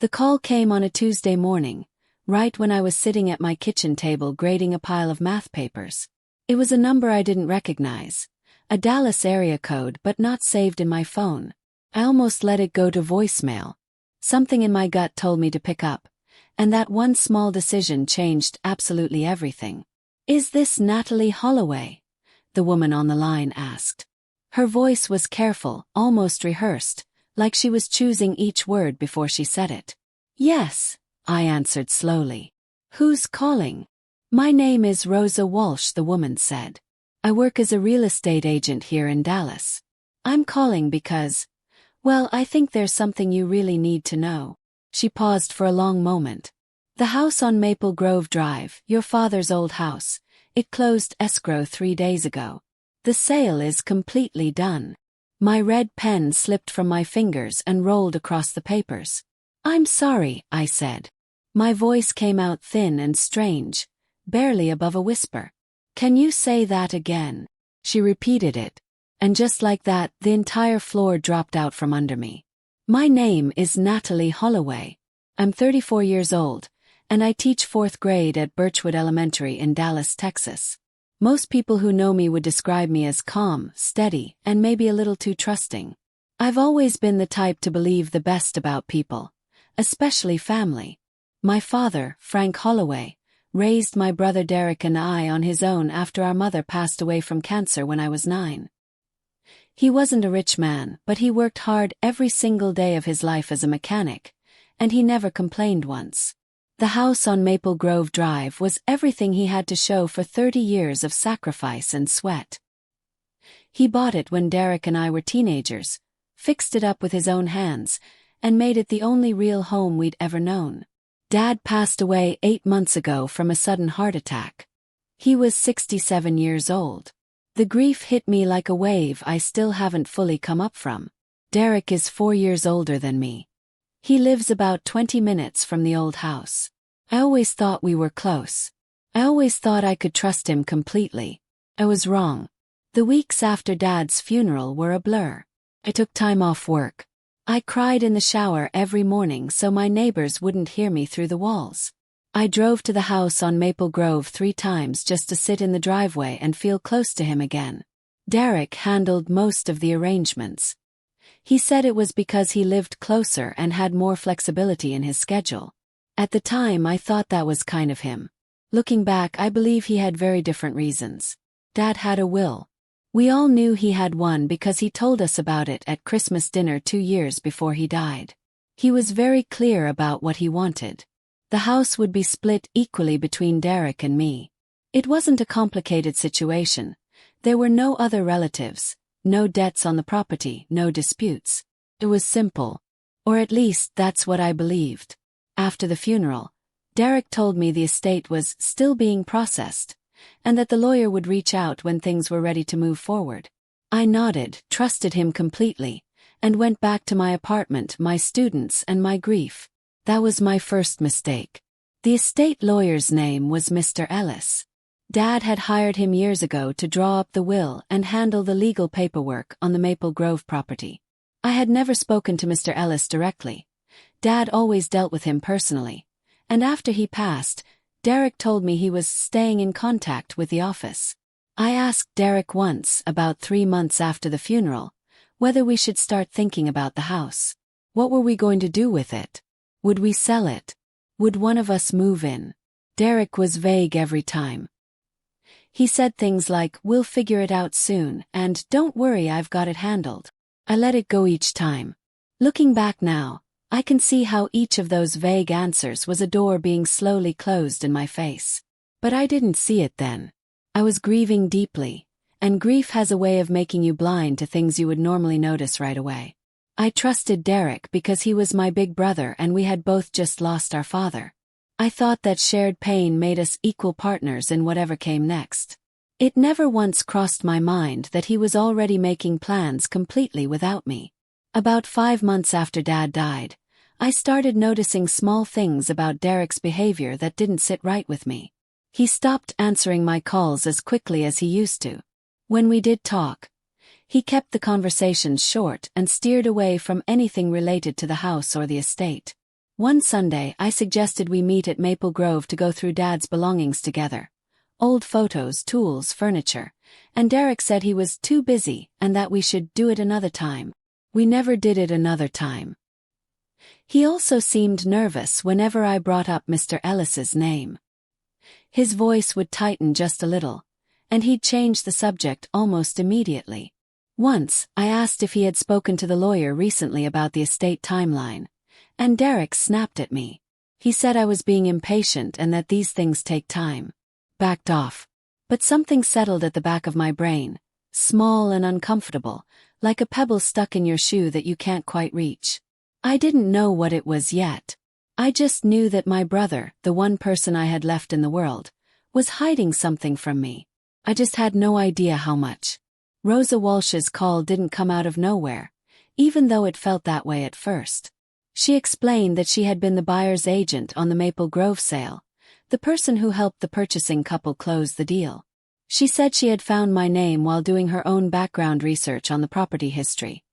The call came on a Tuesday morning, right when I was sitting at my kitchen table grading a pile of math papers. It was a number I didn't recognize, a Dallas area code but not saved in my phone. I almost let it go to voicemail. Something in my gut told me to pick up, and that one small decision changed absolutely everything. "Is this Natalie Holloway?" the woman on the line asked. Her voice was careful, almost rehearsed, like she was choosing each word before she said it. "Yes," I answered slowly. "Who's calling?" "My name is Rosa Walsh," the woman said. "I work as a real estate agent here in Dallas. I'm calling because, well, I think there's something you really need to know." She paused for a long moment. "The house on Maple Grove Drive, your father's old house, it closed escrow 3 days ago. The sale is completely done." My red pen slipped from my fingers and rolled across the papers. "I'm sorry," I said. My voice came out thin and strange, barely above a whisper. "Can you say that again?" She repeated it, and just like that, the entire floor dropped out from under me. "My name is Natalie Holloway. I'm 34 years old, and I teach 4th grade at Birchwood Elementary in Dallas, Texas. Most people who know me would describe me as calm, steady, and maybe a little too trusting. I've always been the type to believe the best about people, especially family. My father, Frank Holloway, raised my brother Derek and I on his own after our mother passed away from cancer when I was 9. He wasn't a rich man, but he worked hard every single day of his life as a mechanic, and he never complained once. The house on Maple Grove Drive was everything he had to show for 30 years of sacrifice and sweat. He bought it when Derek and I were teenagers, fixed it up with his own hands, and made it the only real home we'd ever known. Dad passed away 8 months ago from a sudden heart attack. He was 67 years old. The grief hit me like a wave I still haven't fully come up from. Derek is 4 years older than me. He lives about 20 minutes from the old house. I always thought we were close. I always thought I could trust him completely. I was wrong. The weeks after Dad's funeral were a blur. I took time off work. I cried in the shower every morning so my neighbors wouldn't hear me through the walls. I drove to the house on Maple Grove 3 times just to sit in the driveway and feel close to him again. Derek handled most of the arrangements. He said it was because he lived closer and had more flexibility in his schedule. At the time I thought that was kind of him. Looking back, I believe he had very different reasons. Dad had a will. We all knew he had one because he told us about it at Christmas dinner 2 years before he died. He was very clear about what he wanted. The house would be split equally between Derek and me. It wasn't a complicated situation. There were no other relatives, no debts on the property, no disputes. It was simple. Or at least that's what I believed. After the funeral, Derek told me the estate was still being processed, and that the lawyer would reach out when things were ready to move forward. I nodded, trusted him completely, and went back to my apartment, my students, and my grief. That was my first mistake. The estate lawyer's name was Mr. Ellis. Dad had hired him years ago to draw up the will and handle the legal paperwork on the Maple Grove property. I had never spoken to Mr. Ellis directly. Dad always dealt with him personally, and after he passed, Derek told me he was staying in contact with the office. I asked Derek once, about 3 months after the funeral, whether we should start thinking about the house. What were we going to do with it? Would we sell it? Would one of us move in? Derek was vague every time. He said things like, "We'll figure it out soon," and "Don't worry, I've got it handled." I let it go each time. Looking back now, I can see how each of those vague answers was a door being slowly closed in my face. But I didn't see it then. I was grieving deeply, and grief has a way of making you blind to things you would normally notice right away. I trusted Derek because he was my big brother and we had both just lost our father. I thought that shared pain made us equal partners in whatever came next. It never once crossed my mind that he was already making plans completely without me. About 5 months after Dad died, I started noticing small things about Derek's behavior that didn't sit right with me. He stopped answering my calls as quickly as he used to. When we did talk, he kept the conversations short and steered away from anything related to the house or the estate. One Sunday, I suggested we meet at Maple Grove to go through Dad's belongings together. Old photos, tools, furniture. And Derek said he was too busy and that we should do it another time. We never did it another time. He also seemed nervous whenever I brought up Mr. Ellis's name. His voice would tighten just a little, and he'd change the subject almost immediately. Once, I asked if he had spoken to the lawyer recently about the estate timeline, and Derek snapped at me. He said I was being impatient and that these things take time. Backed off. But something settled at the back of my brain, small and uncomfortable, like a pebble stuck in your shoe that you can't quite reach. I didn't know what it was yet. I just knew that my brother, the one person I had left in the world, was hiding something from me. I just had no idea how much. Rosa Walsh's call didn't come out of nowhere, even though it felt that way at first. She explained that she had been the buyer's agent on the Maple Grove sale, the person who helped the purchasing couple close the deal. She said she had found my name while doing her own background research on the property history,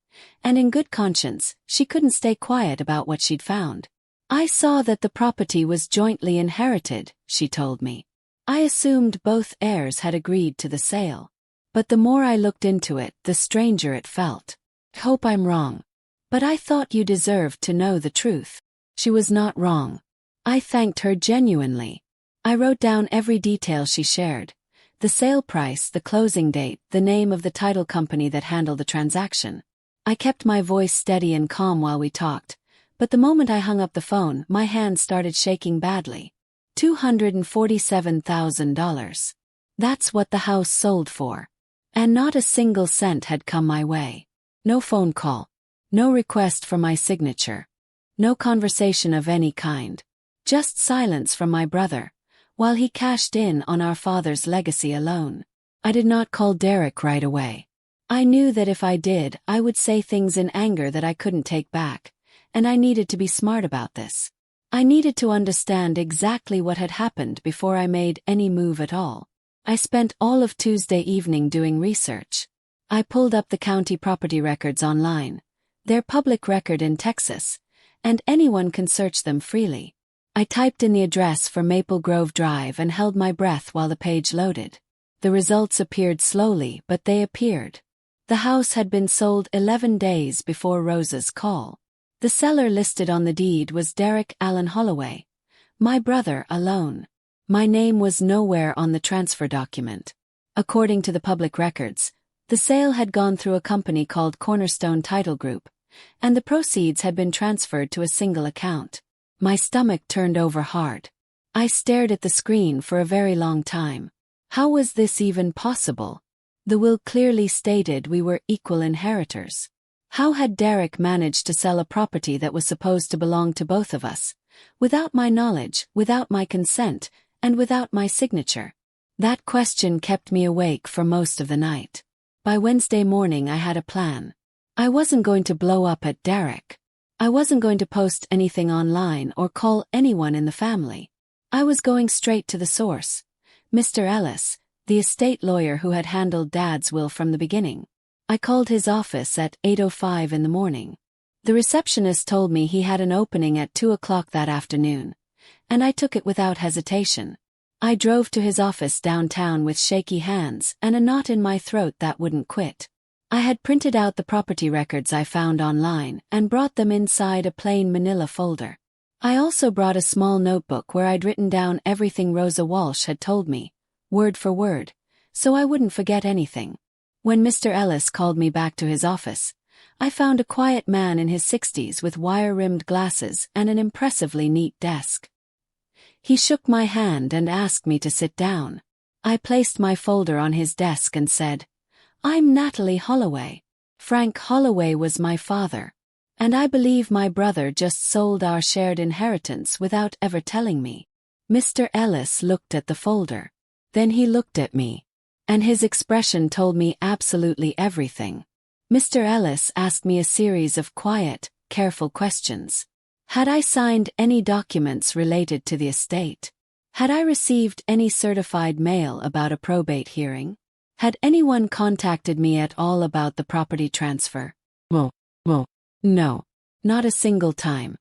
and in good conscience, she couldn't stay quiet about what she'd found. I saw that the property was jointly inherited, she told me. I assumed both heirs had agreed to the sale. But the more I looked into it, the stranger it felt. Hope I'm wrong. But I thought you deserved to know the truth. She was not wrong. I thanked her genuinely. I wrote down every detail she shared. The sale price, the closing date, the name of the title company that handled the transaction. I kept my voice steady and calm while we talked, but the moment I hung up the phone, my hands started shaking badly. $247,000. That's what the house sold for. And not a single cent had come my way. No phone call. No request for my signature. No conversation of any kind. Just silence from my brother, while he cashed in on our father's legacy alone. I did not call Derek right away. I knew that if I did, I would say things in anger that I couldn't take back, and I needed to be smart about this. I needed to understand exactly what had happened before I made any move at all. I spent all of Tuesday evening doing research. I pulled up the county property records online. They're public record in Texas, and anyone can search them freely. I typed in the address for Maple Grove Drive and held my breath while the page loaded. The results appeared slowly, but they appeared. The house had been sold 11 days before Rosa's call. The seller listed on the deed was Derek Allen Holloway, my brother alone. My name was nowhere on the transfer document. According to the public records, the sale had gone through a company called Cornerstone Title Group, and the proceeds had been transferred to a single account. My stomach turned over hard. I stared at the screen for a very long time. How was this even possible? The will clearly stated we were equal inheritors. How had Derek managed to sell a property that was supposed to belong to both of us, without my knowledge, without my consent, and without my signature? That question kept me awake for most of the night. By Wednesday morning I had a plan. I wasn't going to blow up at Derek. I wasn't going to post anything online or call anyone in the family. I was going straight to the source. Mr. Ellis, the estate lawyer who had handled Dad's will from the beginning. I called his office at 8:05 in the morning. The receptionist told me he had an opening at 2 o'clock that afternoon, and I took it without hesitation. I drove to his office downtown with shaky hands and a knot in my throat that wouldn't quit. I had printed out the property records I found online and brought them inside a plain manila folder. I also brought a small notebook where I'd written down everything Rosa Walsh had told me, word for word, so I wouldn't forget anything. When Mr. Ellis called me back to his office, I found a quiet man in his 60s with wire-rimmed glasses and an impressively neat desk. He shook my hand and asked me to sit down. I placed my folder on his desk and said, "I'm Natalie Holloway. Frank Holloway was my father, and I believe my brother just sold our shared inheritance without ever telling me." Mr. Ellis looked at the folder. Then he looked at me, and his expression told me absolutely everything. Mr. Ellis asked me a series of quiet, careful questions. Had I signed any documents related to the estate? Had I received any certified mail about a probate hearing? Had anyone contacted me at all about the property transfer? No, not a single time.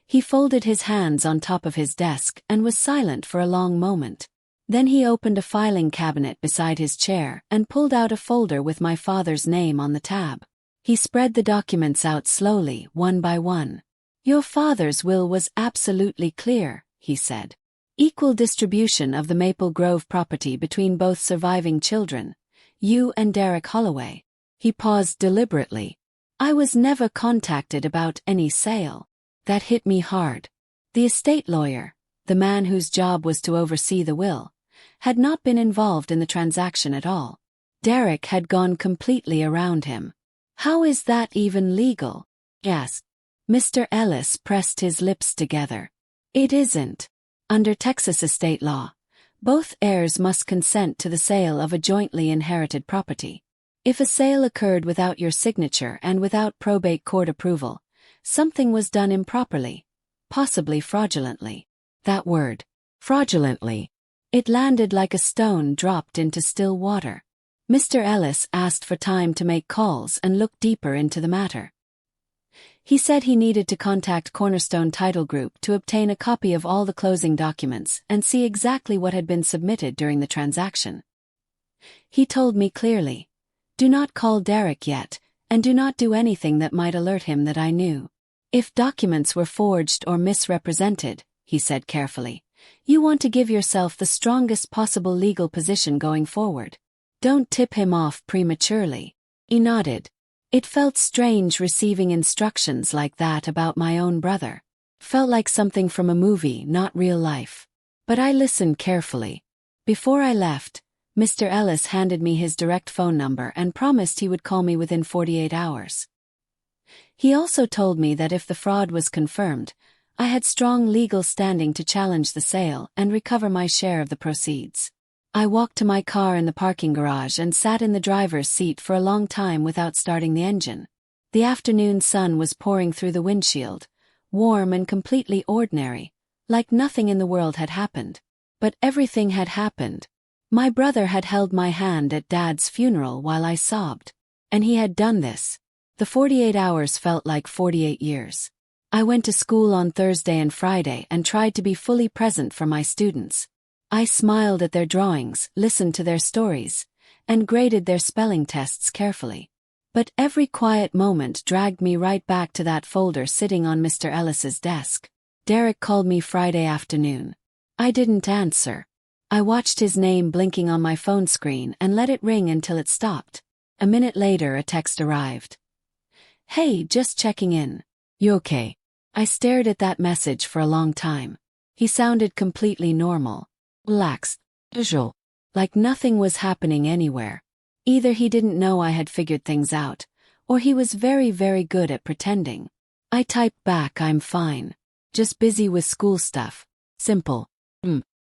He folded his hands on top of his desk and was silent for a long moment. Then he opened a filing cabinet beside his chair and pulled out a folder with my father's name on the tab. He spread the documents out slowly, one by one. "Your father's will was absolutely clear," he said. "Equal distribution of the Maple Grove property between both surviving children, you and Derek Holloway." He paused deliberately. "I was never contacted about any sale." That hit me hard. The estate lawyer, the man whose job was to oversee the will, had not been involved in the transaction at all. Derek had gone completely around him. "How is that even legal?" asked. Mr. Ellis pressed his lips together. "It isn't. Under Texas estate law, both heirs must consent to the sale of a jointly inherited property. If a sale occurred without your signature and without probate court approval, something was done improperly, possibly fraudulently." That word, fraudulently. It landed like a stone dropped into still water. Mr. Ellis asked for time to make calls and look deeper into the matter. He said he needed to contact Cornerstone Title Group to obtain a copy of all the closing documents and see exactly what had been submitted during the transaction. He told me clearly, "Do not call Derek yet, and do not do anything that might alert him that I knew. If documents were forged or misrepresented," he said carefully, "you want to give yourself the strongest possible legal position going forward. Don't tip him off prematurely." He nodded. It felt strange receiving instructions like that about my own brother. Felt like something from a movie, not real life. But I listened carefully. Before I left, Mr. Ellis handed me his direct phone number and promised he would call me within 48 hours. He also told me that if the fraud was confirmed, I had strong legal standing to challenge the sale and recover my share of the proceeds. I walked to my car in the parking garage and sat in the driver's seat for a long time without starting the engine. The afternoon sun was pouring through the windshield, warm and completely ordinary, like nothing in the world had happened. But everything had happened. My brother had held my hand at Dad's funeral while I sobbed. And he had done this. The 48 hours felt like 48 years. I went to school on Thursday and Friday and tried to be fully present for my students. I smiled at their drawings, listened to their stories, and graded their spelling tests carefully. But every quiet moment dragged me right back to that folder sitting on Mr. Ellis's desk. Derek called me Friday afternoon. I didn't answer. I watched his name blinking on my phone screen and let it ring until it stopped. A minute later a text arrived. "Hey, just checking in. You okay?" I stared at that message for a long time. He sounded completely normal. Relaxed, usual, like nothing was happening anywhere. Either he didn't know I had figured things out, or he was very, very good at pretending. I typed back, "I'm fine. Just busy with school stuff. Simple.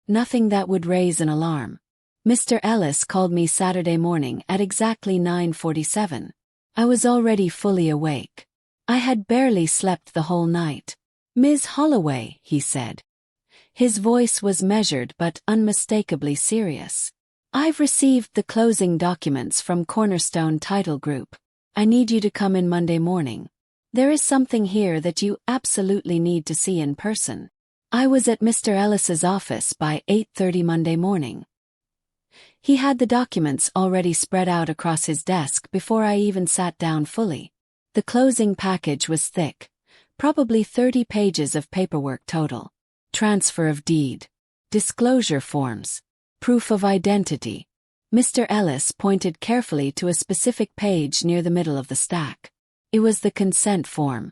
Nothing that would raise an alarm." Mr. Ellis called me Saturday morning at exactly 9:47. I was already fully awake. I had barely slept the whole night. "Ms. Holloway," he said. His voice was measured but unmistakably serious. "I've received the closing documents from Cornerstone Title Group. I need you to come in Monday morning. There is something here that you absolutely need to see in person." I was at Mr. Ellis's office by 8:30 Monday morning. He had the documents already spread out across his desk before I even sat down fully. The closing package was thick, probably 30 pages of paperwork total. Transfer of deed, disclosure forms, proof of identity. Mr. Ellis pointed carefully to a specific page near the middle of the stack. It was the consent form.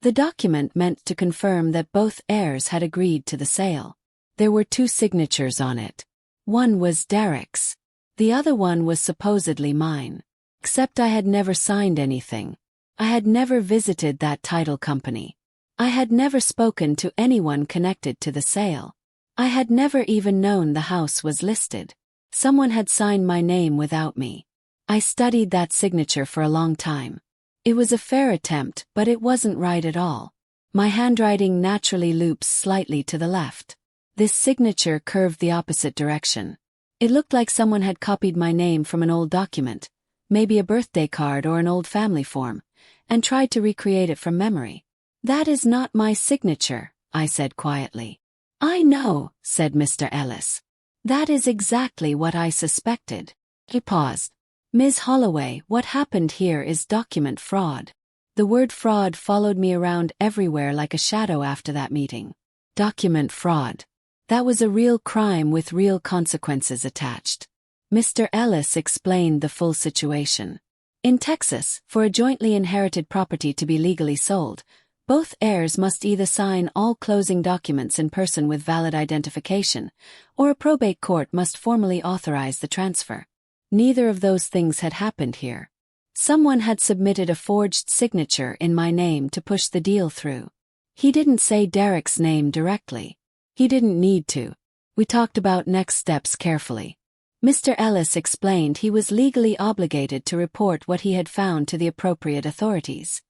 The document meant to confirm that both heirs had agreed to the sale. There were 2 signatures on it. One was Derek's. The other one was supposedly mine. Except I had never signed anything. I had never visited that title company. I had never spoken to anyone connected to the sale. I had never even known the house was listed. Someone had signed my name without me. I studied that signature for a long time. It was a fair attempt, but it wasn't right at all. My handwriting naturally loops slightly to the left. This signature curved the opposite direction. It looked like someone had copied my name from an old document, maybe a birthday card or an old family form, and tried to recreate it from memory. That is not my signature, I said quietly. I know, said Mr. Ellis. That is exactly what I suspected. He paused. Ms. Holloway, what happened here is document fraud. The word fraud followed me around everywhere like a shadow after that meeting. Document fraud. That was a real crime with real consequences attached. Mr. Ellis explained the full situation. In Texas, for a jointly inherited property to be legally sold, both heirs must either sign all closing documents in person with valid identification, or a probate court must formally authorize the transfer. Neither of those things had happened here. Someone had submitted a forged signature in my name to push the deal through. He didn't say Derek's name directly. He didn't need to. We talked about next steps carefully. Mr. Ellis explained he was legally obligated to report what he had found to the appropriate authorities.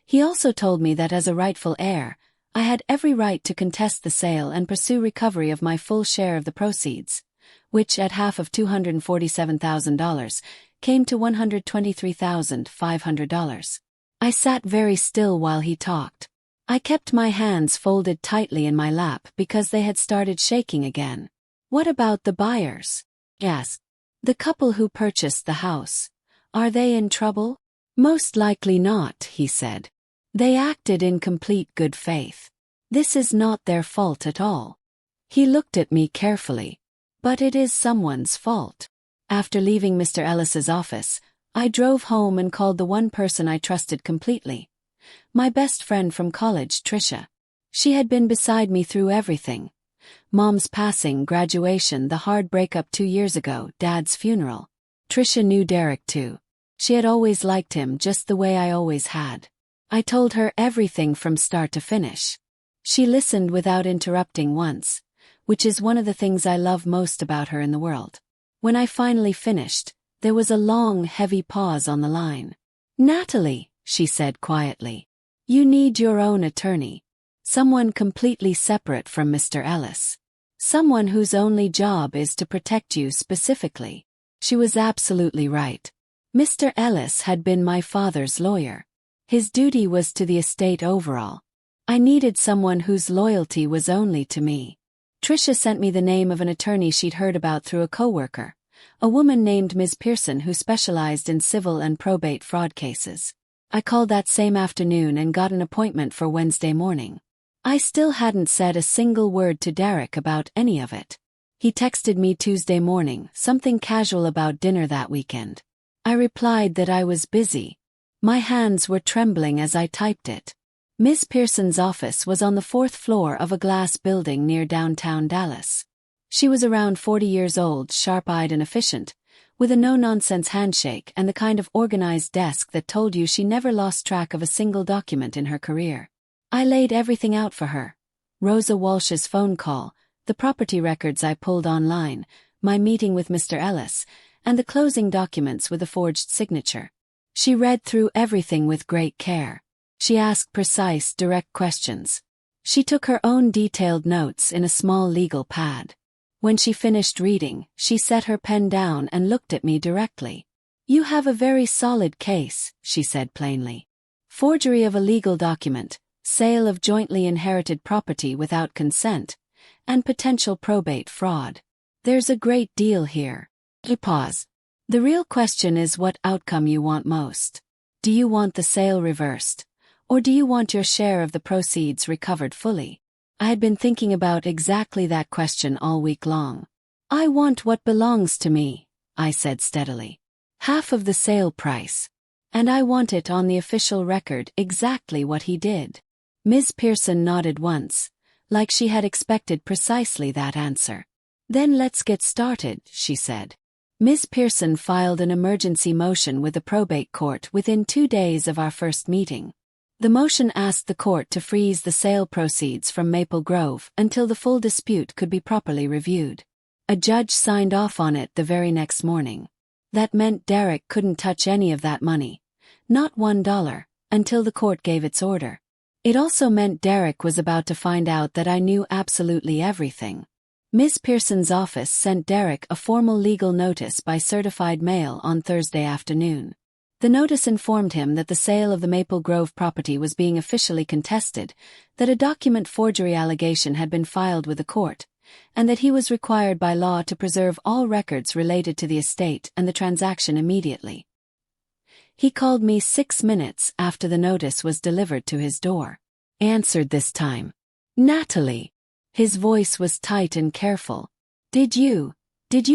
He also told me that as a rightful heir, I had every right to contest the sale and pursue recovery of my full share of the proceeds, which at half of $247,000 came to $123,500. I sat very still while he talked. I kept my hands folded tightly in my lap because they had started shaking again. What about the buyers? He asked. The couple who purchased the house. Are they in trouble? Most likely not, he said. They acted in complete good faith. This is not their fault at all. He looked at me carefully. But it is someone's fault. After leaving Mr. Ellis's office, I drove home and called the one person I trusted completely. My best friend from college, Tricia. She had been beside me through everything. Mom's passing, graduation, the hard breakup 2 years ago, Dad's funeral. Tricia knew Derek too. She had always liked him just the way I always had. I told her everything from start to finish. She listened without interrupting once, which is one of the things I love most about her in the world. When I finally finished, there was a long, heavy pause on the line. Natalie, she said quietly, you need your own attorney. Someone completely separate from Mr. Ellis. Someone whose only job is to protect you specifically. She was absolutely right. Mr. Ellis had been my father's lawyer. His duty was to the estate overall. I needed someone whose loyalty was only to me. Tricia sent me the name of an attorney she'd heard about through a coworker, a woman named Ms. Pearson who specialized in civil and probate fraud cases. I called that same afternoon and got an appointment for Wednesday morning. I still hadn't said a single word to Derek about any of it. He texted me Tuesday morning, something casual about dinner that weekend. I replied that I was busy. My hands were trembling as I typed it. Ms. Pearson's office was on the 4th floor of a glass building near downtown Dallas. She was around 40 years old, sharp-eyed and efficient, with a no-nonsense handshake and the kind of organized desk that told you she never lost track of a single document in her career. I laid everything out for her. Rosa Walsh's phone call, the property records I pulled online, my meeting with Mr. Ellis, and the closing documents with a forged signature. She read through everything with great care. She asked precise, direct questions. She took her own detailed notes in a small legal pad. When she finished reading, she set her pen down and looked at me directly. You have a very solid case, she said plainly. Forgery of a legal document, sale of jointly inherited property without consent, and potential probate fraud. There's a great deal here. He paused. The real question is what outcome you want most. Do you want the sale reversed? Or do you want your share of the proceeds recovered fully? I had been thinking about exactly that question all week long. I want what belongs to me, I said steadily. Half of the sale price. And I want it on the official record exactly what he did. Ms. Pearson nodded once, like she had expected precisely that answer. Then let's get started, she said. Ms. Pearson filed an emergency motion with the probate court within 2 days of our first meeting. The motion asked the court to freeze the sale proceeds from Maple Grove until the full dispute could be properly reviewed. A judge signed off on it the very next morning. That meant Derek couldn't touch any of that money, not $1, until the court gave its order. It also meant Derek was about to find out that I knew absolutely everything. Ms. Pearson's office sent Derek a formal legal notice by certified mail on Thursday afternoon. The notice informed him that the sale of the Maple Grove property was being officially contested, that a document forgery allegation had been filed with the court, and that he was required by law to preserve all records related to the estate and the transaction immediately. He called me 6 minutes after the notice was delivered to his door. Answered this time. "Natalie." His voice was tight and careful. Did you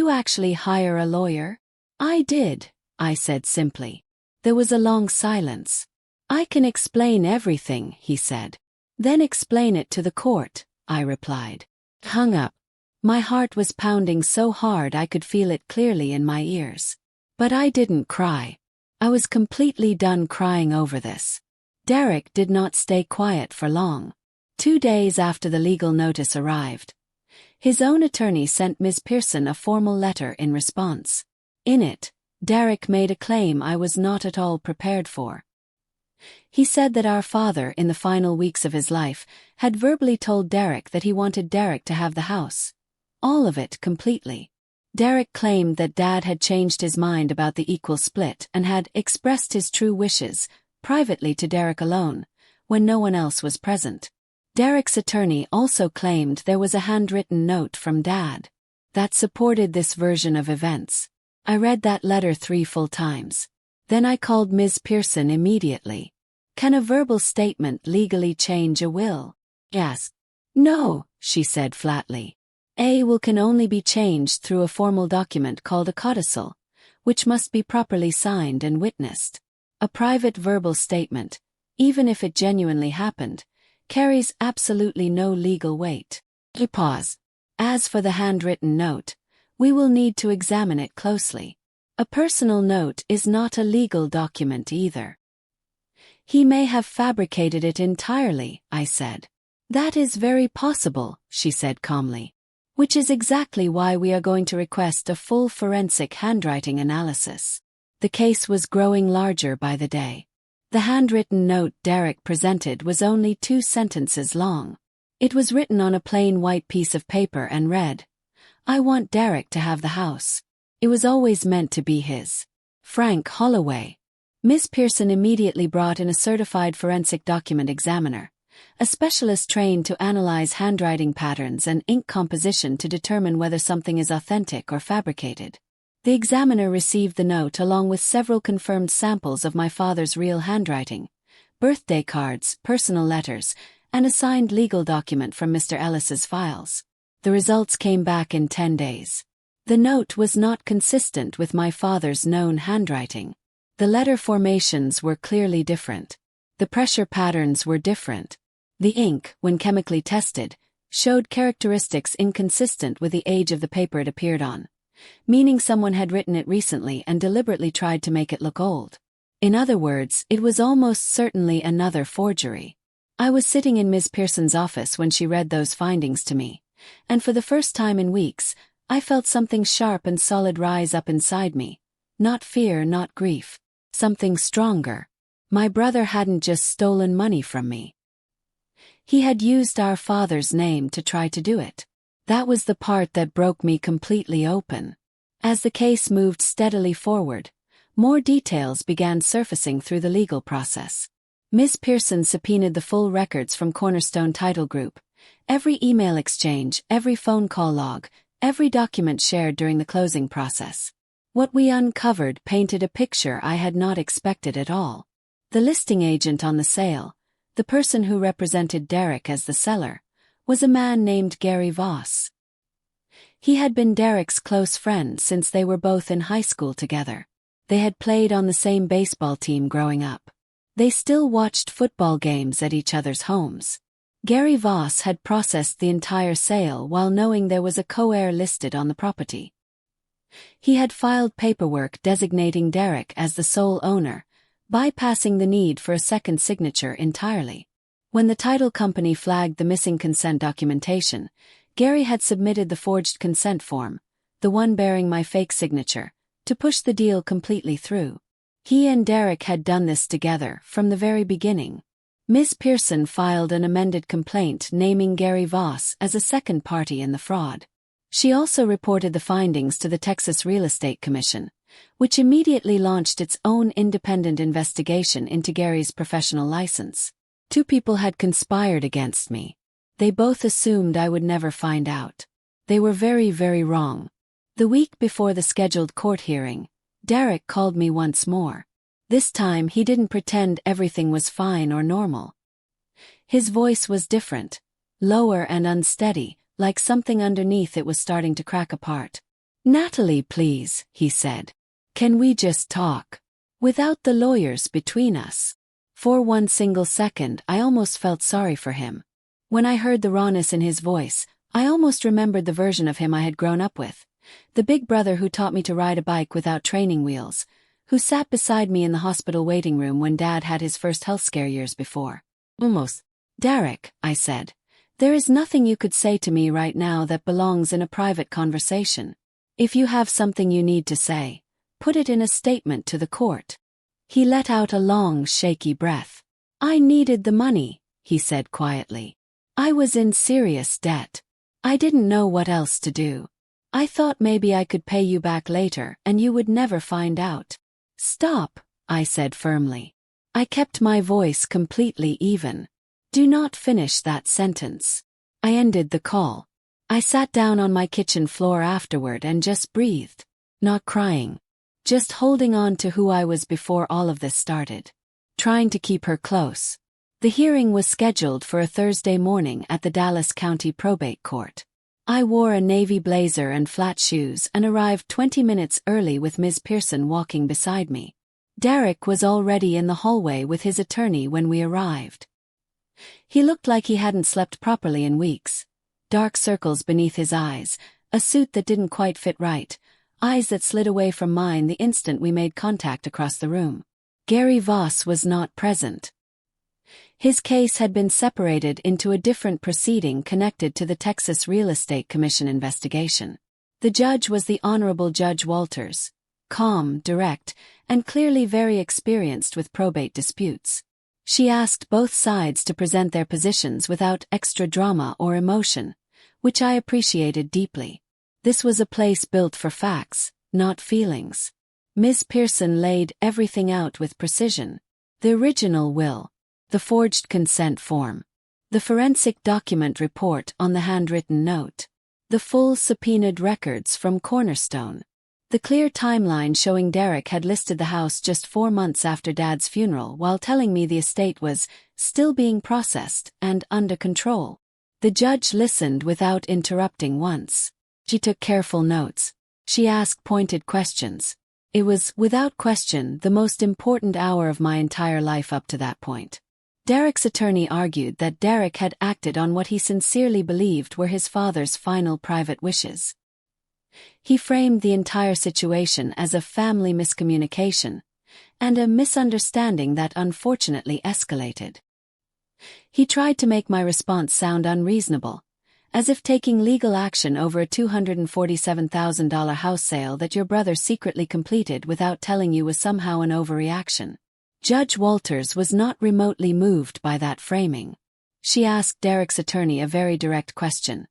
actually hire a lawyer?" "I did," I said simply. There was a long silence. "I can explain everything," he said. "Then explain it to the court," I replied. Hung up. My heart was pounding so hard I could feel it clearly in my ears. But I didn't cry. I was completely done crying over this. Derek did not stay quiet for long. 2 days after the legal notice arrived, his own attorney sent Ms. Pearson a formal letter in response. In it, Derek made a claim I was not at all prepared for. He said that our father, in the final weeks of his life, had verbally told Derek that he wanted Derek to have the house. All of it completely. Derek claimed that Dad had changed his mind about the equal split and had expressed his true wishes, privately to Derek alone, when no one else was present. Derek's attorney also claimed there was a handwritten note from Dad that supported this version of events. I read that letter 3 full times. Then I called Ms. Pearson immediately. "Can a verbal statement legally change a will?" "Yes." "No," she said flatly. "A will can only be changed through a formal document called a codicil, which must be properly signed and witnessed. A private verbal statement, even if it genuinely happened, carries absolutely no legal weight." He paused. "As for the handwritten note, we will need to examine it closely. A personal note is not a legal document either." "He may have fabricated it entirely," I said. "That is very possible," she said calmly. "Which is exactly why we are going to request a full forensic handwriting analysis." The case was growing larger by the day. The handwritten note Derek presented was only 2 sentences long. It was written on a plain white piece of paper and read, "I want Derek to have the house. It was always meant to be his. Frank Holloway." Ms. Pearson immediately brought in a certified forensic document examiner, a specialist trained to analyze handwriting patterns and ink composition to determine whether something is authentic or fabricated. The examiner received the note along with several confirmed samples of my father's real handwriting, birthday cards, personal letters, and a signed legal document from Mr. Ellis's files. The results came back in 10 days. The note was not consistent with my father's known handwriting. The letter formations were clearly different. The pressure patterns were different. The ink, when chemically tested, showed characteristics inconsistent with the age of the paper it appeared on, meaning someone had written it recently and deliberately tried to make it look old. In other words, it was almost certainly another forgery. I was sitting in Ms. Pearson's office when she read those findings to me, and for the first time in weeks, I felt something sharp and solid rise up inside me. Not fear, not grief. Something stronger. My brother hadn't just stolen money from me. He had used our father's name to try to do it. That was the part that broke me completely open. As the case moved steadily forward, more details began surfacing through the legal process. Ms. Pearson subpoenaed the full records from Cornerstone Title Group, every email exchange, every phone call log, every document shared during the closing process. What we uncovered painted a picture I had not expected at all. The listing agent on the sale, the person who represented Derek as the seller, was a man named Gary Voss. He had been Derek's close friend since they were both in high school together. They had played on the same baseball team growing up. They still watched football games at each other's homes. Gary Voss had processed the entire sale while knowing there was a co-heir listed on the property. He had filed paperwork designating Derek as the sole owner, bypassing the need for a second signature entirely. When the title company flagged the missing consent documentation, Gary had submitted the forged consent form, the one bearing my fake signature, to push the deal completely through. He and Derek had done this together from the very beginning. Ms. Pearson filed an amended complaint naming Gary Voss as a second party in the fraud. She also reported the findings to the Texas Real Estate Commission, which immediately launched its own independent investigation into Gary's professional license. 2 people had conspired against me. They both assumed I would never find out. They were very, very wrong. The week before the scheduled court hearing, Derek called me once more. This time he didn't pretend everything was fine or normal. His voice was different, lower and unsteady, like something underneath it was starting to crack apart. "Natalie, please," he said. "Can we just talk? Without the lawyers between us." For one single second I almost felt sorry for him. When I heard the rawness in his voice, I almost remembered the version of him I had grown up with. The big brother who taught me to ride a bike without training wheels, who sat beside me in the hospital waiting room when Dad had his first health scare years before. "Almost. Derek," I said, "there is nothing you could say to me right now that belongs in a private conversation. If you have something you need to say, put it in a statement to the court." He let out a long, shaky breath. "I needed the money," he said quietly. "I was in serious debt. I didn't know what else to do. I thought maybe I could pay you back later and you would never find out." "Stop," I said firmly. I kept my voice completely even. "Do not finish that sentence." I ended the call. I sat down on my kitchen floor afterward and just breathed. Not crying. Just holding on to who I was before all of this started. Trying to keep her close. The hearing was scheduled for a Thursday morning at the Dallas County Probate Court. I wore a navy blazer and flat shoes and arrived 20 minutes early with Ms. Pearson walking beside me. Derek was already in the hallway with his attorney when we arrived. He looked like he hadn't slept properly in weeks. Dark circles beneath his eyes, a suit that didn't quite fit right, eyes that slid away from mine the instant we made contact across the room. Gary Voss was not present. His case had been separated into a different proceeding connected to the Texas Real Estate Commission investigation. The judge was the Honorable Judge Walters, calm, direct, and clearly very experienced with probate disputes. She asked both sides to present their positions without extra drama or emotion, which I appreciated deeply. This was a place built for facts, not feelings. Ms. Pearson laid everything out with precision. The original will, the forged consent form, the forensic document report on the handwritten note, the full subpoenaed records from Cornerstone, the clear timeline showing Derek had listed the house just 4 months after Dad's funeral while telling me the estate was still being processed and under control. The judge listened without interrupting once. She took careful notes. She asked pointed questions. It was, without question, the most important hour of my entire life up to that point. Derek's attorney argued that Derek had acted on what he sincerely believed were his father's final private wishes. He framed the entire situation as a family miscommunication, and a misunderstanding that unfortunately escalated. He tried to make my response sound unreasonable, as if taking legal action over a $247,000 house sale that your brother secretly completed without telling you was somehow an overreaction. Judge Walters was not remotely moved by that framing. She asked Derek's attorney a very direct question.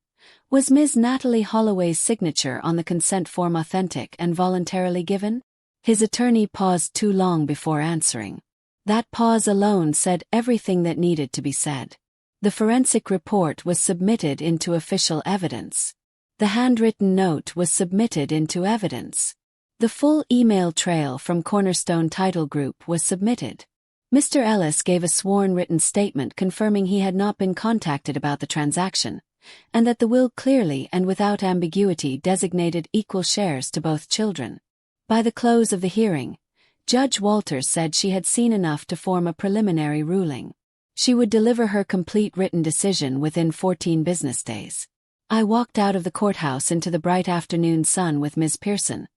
Was Ms. Natalie Holloway's signature on the consent form authentic and voluntarily given? His attorney paused too long before answering. That pause alone said everything that needed to be said. The forensic report was submitted into official evidence. The handwritten note was submitted into evidence. The full email trail from Cornerstone Title Group was submitted. Mr. Ellis gave a sworn written statement confirming he had not been contacted about the transaction, and that the will clearly and without ambiguity designated equal shares to both children. By the close of the hearing, Judge Walters said she had seen enough to form a preliminary ruling. She would deliver her complete written decision within 14 business days. I walked out of the courthouse into the bright afternoon sun with Ms. Pearson,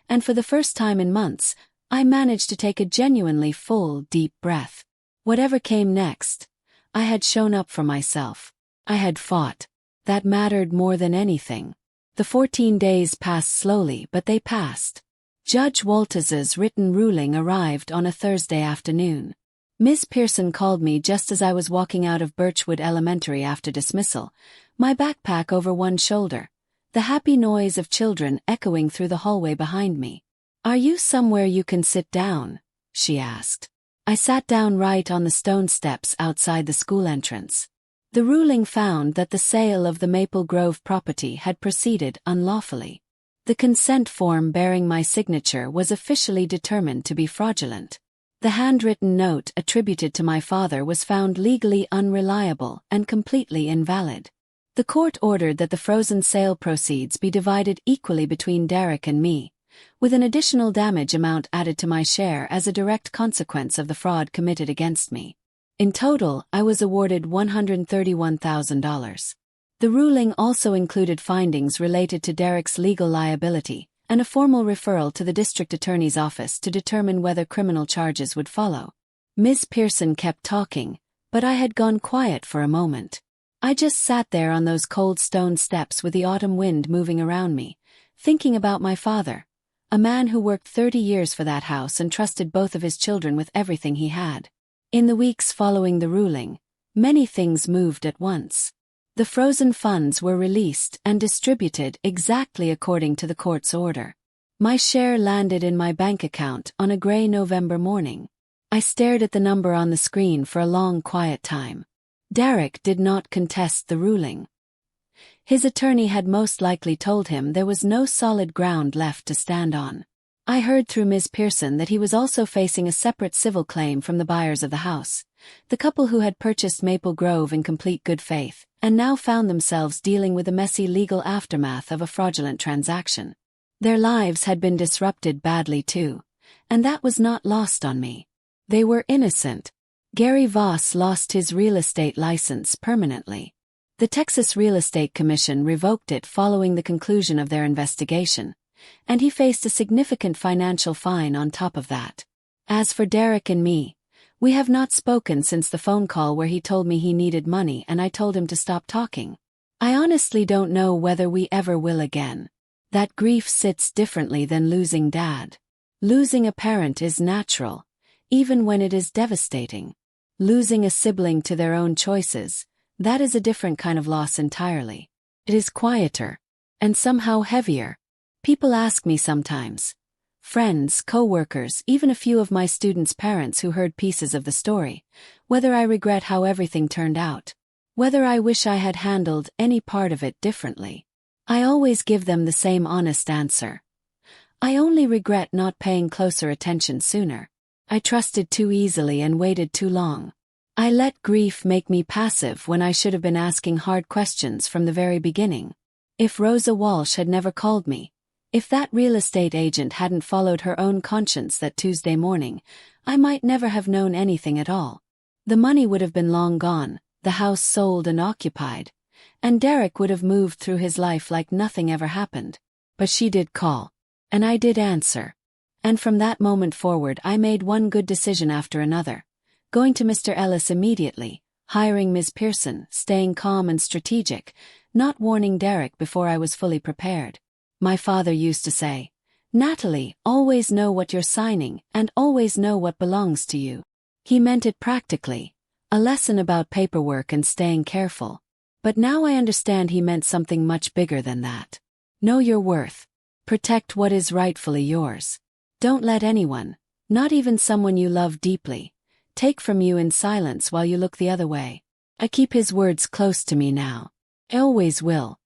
and for the first time in months, I managed to take a genuinely full, deep breath. Whatever came next, I had shown up for myself. I had fought. That mattered more than anything. The 14 days passed slowly, but they passed. Judge Walters's written ruling arrived on a Thursday afternoon. Ms. Pearson called me just as I was walking out of Birchwood Elementary after dismissal, my backpack over one shoulder, the happy noise of children echoing through the hallway behind me. "Are you somewhere you can sit down?" she asked. I sat down right on the stone steps outside the school entrance. The ruling found that the sale of the Maple Grove property had proceeded unlawfully. The consent form bearing my signature was officially determined to be fraudulent. The handwritten note attributed to my father was found legally unreliable and completely invalid. The court ordered that the frozen sale proceeds be divided equally between Derek and me, with an additional damage amount added to my share as a direct consequence of the fraud committed against me. In total, I was awarded $131,000. The ruling also included findings related to Derek's legal liability and a formal referral to the district attorney's office to determine whether criminal charges would follow. Ms. Pearson kept talking, but I had gone quiet for a moment. I just sat there on those cold stone steps with the autumn wind moving around me, thinking about my father, a man who worked 30 years for that house and trusted both of his children with everything he had. In the weeks following the ruling, many things moved at once. The frozen funds were released and distributed exactly according to the court's order. My share landed in my bank account on a gray November morning. I stared at the number on the screen for a long quiet time. Derek did not contest the ruling. His attorney had most likely told him there was no solid ground left to stand on. I heard through Ms. Pearson that he was also facing a separate civil claim from the buyers of the house, the couple who had purchased Maple Grove in complete good faith, and now found themselves dealing with the messy legal aftermath of a fraudulent transaction. Their lives had been disrupted badly too, and that was not lost on me. They were innocent. Gary Voss lost his real estate license permanently. The Texas Real Estate Commission revoked it following the conclusion of their investigation, and he faced a significant financial fine on top of that. As for Derek and me, we have not spoken since the phone call where he told me he needed money and I told him to stop talking. I honestly don't know whether we ever will again. That grief sits differently than losing Dad. Losing a parent is natural, even when it is devastating. Losing a sibling to their own choices, that is a different kind of loss entirely. It is quieter, and somehow heavier. People ask me sometimes, friends, co-workers, even a few of my students' parents who heard pieces of the story, whether I regret how everything turned out, whether I wish I had handled any part of it differently. I always give them the same honest answer. I only regret not paying closer attention sooner. I trusted too easily and waited too long. I let grief make me passive when I should have been asking hard questions from the very beginning. If Rosa Walsh had never called me, if that real estate agent hadn't followed her own conscience that Tuesday morning, I might never have known anything at all. The money would have been long gone, the house sold and occupied, and Derek would have moved through his life like nothing ever happened. But she did call, and I did answer. And from that moment forward I made one good decision after another. Going to Mr. Ellis immediately, hiring Ms. Pearson, staying calm and strategic, not warning Derek before I was fully prepared. My father used to say, "Natalie, always know what you're signing and always know what belongs to you." He meant it practically, a lesson about paperwork and staying careful. But now I understand he meant something much bigger than that. Know your worth. Protect what is rightfully yours. Don't let anyone, not even someone you love deeply, take from you in silence while you look the other way. I keep his words close to me now. I always will.